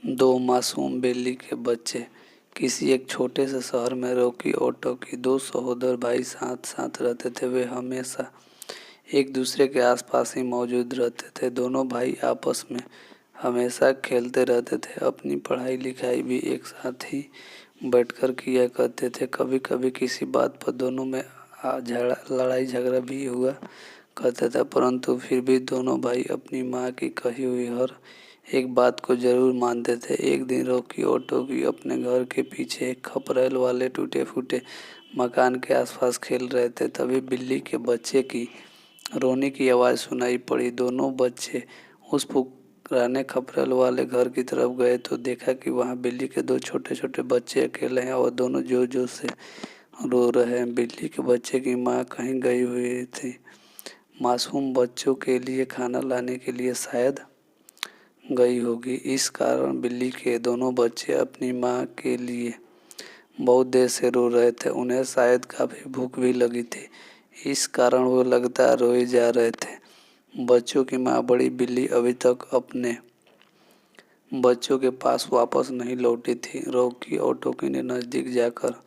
दो मासूम बिल्ली के बच्चे। किसी एक छोटे से शहर में रॉकी और टॉकी दो सहोदर भाई साथ साथ रहते थे। वे हमेशा एक दूसरे के आसपास ही मौजूद रहते थे। दोनों भाई आपस में हमेशा खेलते रहते थे। अपनी पढ़ाई लिखाई भी एक साथ ही बैठकर किया करते थे। कभी कभी किसी बात पर दोनों में लड़ाई झगड़ा भी हुआ करता था, परंतु फिर भी दोनों भाई अपनी माँ की कही हुई हर एक बात को जरूर मानते थे। एक दिन रॉकी और टॉकी अपने घर के पीछे एक खपरेल वाले टूटे फूटे मकान के आसपास खेल रहे थे। तभी बिल्ली के बच्चे की रोने की आवाज़ सुनाई पड़ी। दोनों बच्चे उस पुराने खपरेल वाले घर की तरफ गए तो देखा कि वहाँ बिल्ली के दो छोटे छोटे बच्चे अकेले हैं और दोनों जोर जोर से रो रहे हैं। बिल्ली के बच्चे की माँ कहीं गई हुई थी, मासूम बच्चों के लिए खाना लाने के लिए शायद गई होगी। इस कारण बिल्ली के दोनों बच्चे अपनी माँ के लिए बहुत देर से रो रहे थे। उन्हें शायद काफ़ी भूख भी लगी थी, इस कारण वो लगातार रोए जा रहे थे। बच्चों की माँ बड़ी बिल्ली अभी तक अपने बच्चों के पास वापस नहीं लौटी थी। रॉकी और टॉकी ने नज़दीक जाकर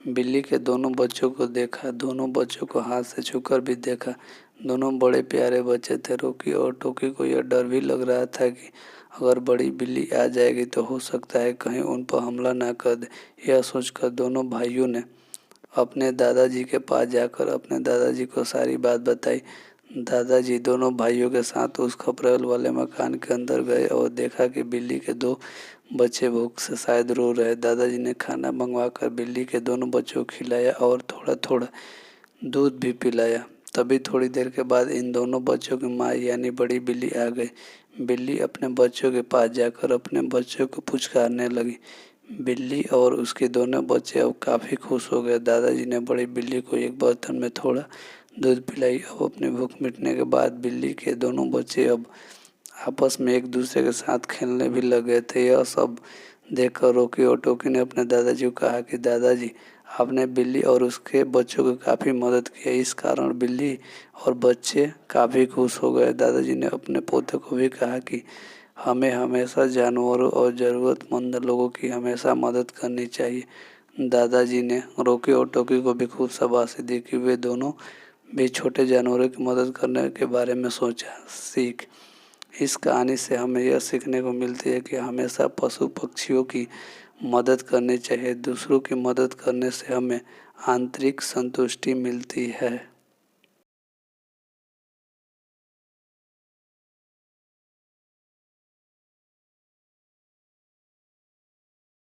बिल्ली के दोनों बच्चों को देखा। दोनों बच्चों को हाथ से छूकर भी देखा। दोनों बड़े प्यारे बच्चे थे। रॉकी और टॉकी को यह डर भी लग रहा था कि अगर बड़ी बिल्ली आ जाएगी तो हो सकता है कहीं उन पर हमला ना कर दे। यह सोचकर दोनों भाइयों ने अपने दादाजी के पास जाकर अपने दादाजी को सारी बात बताई। दादाजी दोनों भाइयों के साथ उस खपरेल वाले मकान के अंदर गए और देखा कि बिल्ली के दो बच्चे भूख से शायद रो रहे। दादाजी ने खाना मंगवाकर बिल्ली के दोनों बच्चों को खिलाया और थोड़ा थोड़ा दूध भी पिलाया। तभी थोड़ी देर के बाद इन दोनों बच्चों की माँ यानी बड़ी बिल्ली आ गई। बिल्ली अपने बच्चों के पास जाकर अपने बच्चों को पुचकारने लगी। बिल्ली और उसके दोनों बच्चे अब काफ़ी खुश हो गए। दादाजी ने बड़ी बिल्ली को एक बर्तन में थोड़ा दूध पिलाई। अब अपनी भूख मिटने के बाद बिल्ली के दोनों बच्चे अब आपस में एक दूसरे के साथ खेलने भी लग गए थे। यह सब देखकर रॉकी और टॉकी ने अपने दादाजी को कहा कि दादाजी, आपने बिल्ली और उसके बच्चों की काफ़ी मदद की है। इस कारण बिल्ली और बच्चे काफ़ी खुश हो गए। दादाजी ने अपने पोते को भी कहा कि हमें हमेशा जानवरों और ज़रूरतमंद लोगों की हमेशा मदद करनी चाहिए। दादाजी ने रॉकी और टॉकी को भी खूब शाबाशी दी कि वे दोनों भी छोटे जानवरों की मदद करने के बारे में सोचा। सीख, इस कहानी से हमें यह सीखने को मिलती है कि हमेशा पशु पक्षियों की मदद करनी चाहिए। दूसरों की मदद करने से हमें आंतरिक संतुष्टि मिलती है।